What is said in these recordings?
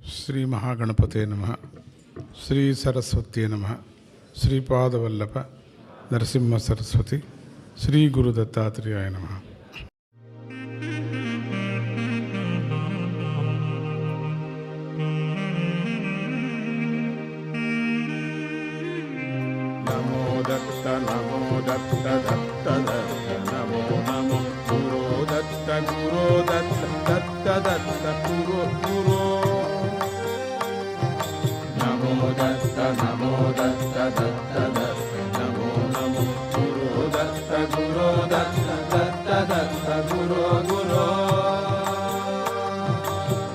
శ్రీ మహాగణపతే నమః. శ్రీ సరస్వత్యే నమః. శ్రీపాదవల్లభ నరసింహ సరస్వతి. శ్రీ గురు దత్తాత్రేయాయ నమః. నమో దత్త నమో దత్త దత్త దత్త నమో నమో గురో దత్త గురో దత్త దత్త దత్త గురో గురో నమో దత్త నమో దత్త దత్త దత్త నమో నమో గురో దత్త గురో దత్త దత్త దత్త గురో గురో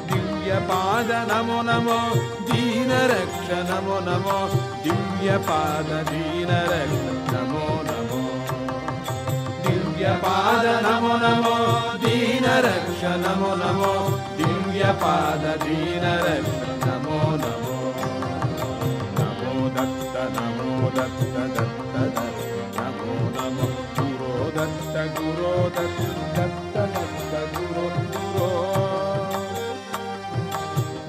దివ్య పాద నమో నమో దీన రక్ష నమో నమో దివ్య పాద దీన రక్ష నమో నమో దివ్య పాద నమో నమో దీన రక్ష నమో నమో దివ్య పాద దీన రక్ష నమో నమో నమో దత్త నమో దత్త దత్త దత్త నమో నమో గురో దత్త గురో దత్త దత్త దత్త గురో గురో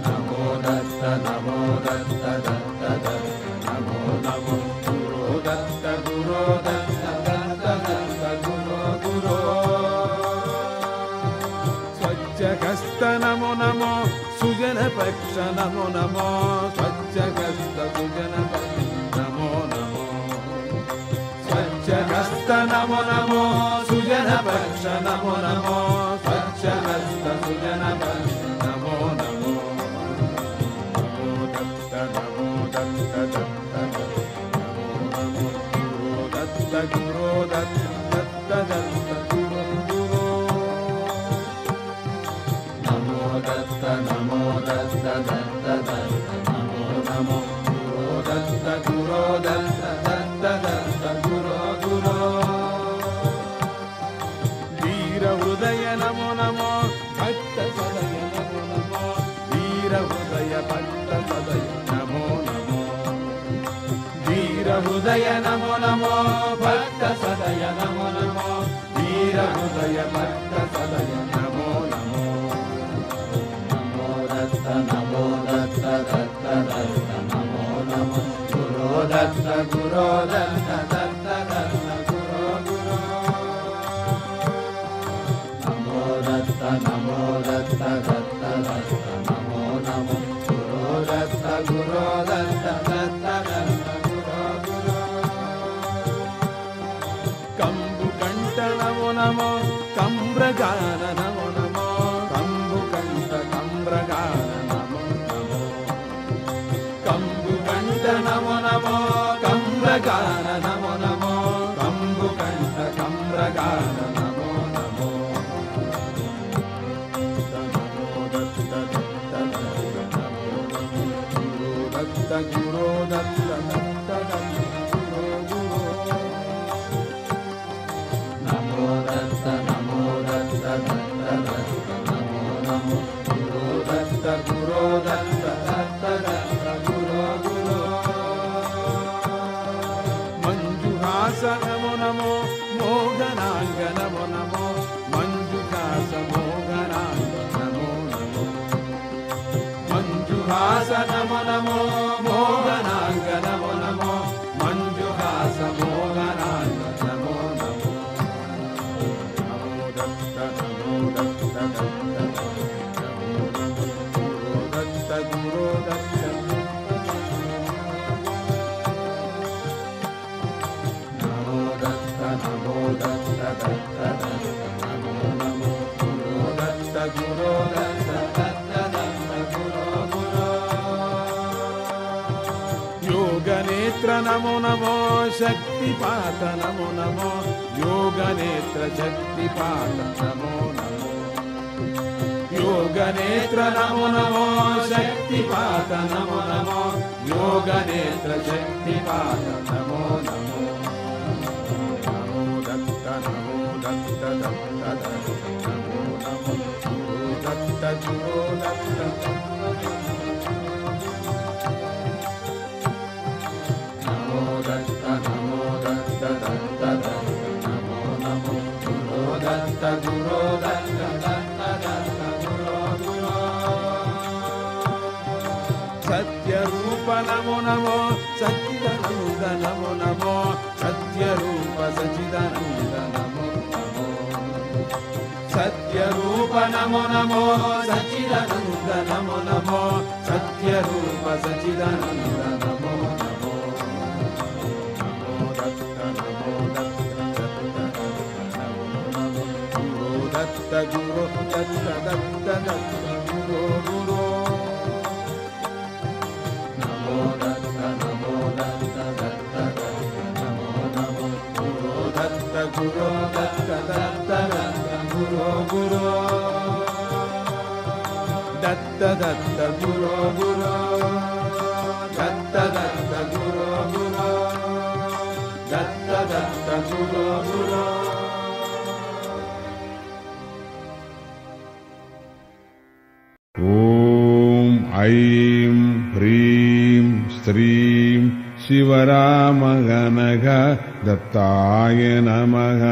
నమో దత్త నమో దత్త దత్త దత్త నమో నమో గురో దత్త గురో దత్త దత్త దత్త గురో గురో స్వచ్ఛహస్త నమో నమో సుజన పక్ష నమో నమో స్వచ్ఛహస్త సుజన పక్ష నమో నమో స్వచ్ఛహస్త నమో నమో సుజన పక్ష నమో నమో స్వచ్ఛహస్త సుజన పక్ష నమో నమో నమో దత్త నమో దత్త దత్త నమో నమో గురో దత్త గురో దత్త దత్త దత్త గురో గురో నమో దత్త నమో దత్త దత్త దత్త నమో నమో గురో దత్త గురో దత్త దత్త దత్త గురో గురో వీర హృదయ నమో నమో భక్త సదయ నమో నమో వీర హృదయ భక్త సదయ నమో నమో వీర హృదయ నమో నమో భక్త సదయ నమో నమో వీర హృదయ భక్త సదయ నమో నమో నమో దత్త నమో దత్త దత్త దత్త నమో నమో గురో దత్త గురో దత్త దత్త దత్త గురో గురో నమో దత్త నమో దత్త దత్త దత్త నమో నమో గురో దత్త గురో దత్త దత్త దత్త గురో గురో కంబు కంఠ నమో నమో కమ్రగాన నమో నమో కంబు కంఠ కమ్రగాన నమో నమో కంబు కంఠ నమో నమో కమ్రగాన నమో నమో కంబు కంఠ కమ్రగాన నమో నమో నమో దత్త దత్త దత్త నమో నమో గురో దత్త గురో దత్త దత్త దత్త గురో గురో నమో దత్త నమో దత్త దత్త దత్త నమో నమో గురో దత్త గురో దత్త దత్త దత్త గురో గురో మంజుహాస నమో నమో మోహనాంగ నమో నమో మంజుహాస మోహనాంగ నమో నమో మంజుహాస నమో నమో మోహనాంగ నమో నమో మంజుహాస మోహనాంగ నమో నమో నమో దత్త నమో దత్త దత్త నమో నమో గురో దత్త గురో దత్త నమో దత్త నమో దత్త దత్త దత్త నమో నమో గురో దత్త గురో దత్త దత్త దత్త గురో గురో యోగనేత్ర నమో నమో శక్తిపాత నమో నమో యోగనేత్ర శక్తిపాత నమో నమో యోగనేత్ర నమో నమో శక్తిపాత నమో నమో యోగనేత్ర శక్తిపాత నమో నమో నమో దత్త నమో దత్త దత్త దత్త నమో నమో గురో దత్త గురో దత్త నమో దత్త నమో దత్త దత్త దత్త నమో నమో గురో దత్త గురో దత్త దత్త దత్త గురో గురో सत्यरूप नमो नमो सच्चिदानंद नमो नमो सत्यरूप सच्चिदानंद नमो नमो सत्यरूप नमो नमो सच्चिदानंद नमो नमो सत्यरूप सच्चिदानंद नमो नमो नमो दत्त नमो दत्त गुरु दत्त दत्त दत्त गुरु गुरु नमो दत्त दत्त नमो नमो गुरु दत्त दत्त गुरु गुरु दत्त दत्त गुरु गुरु दत्त दत्त गुरु गुरु दत्त दत्त गुरु गुरु ॐ ऐं ह्रीं श्रीं शिवरामगणग दत्ताय नमः।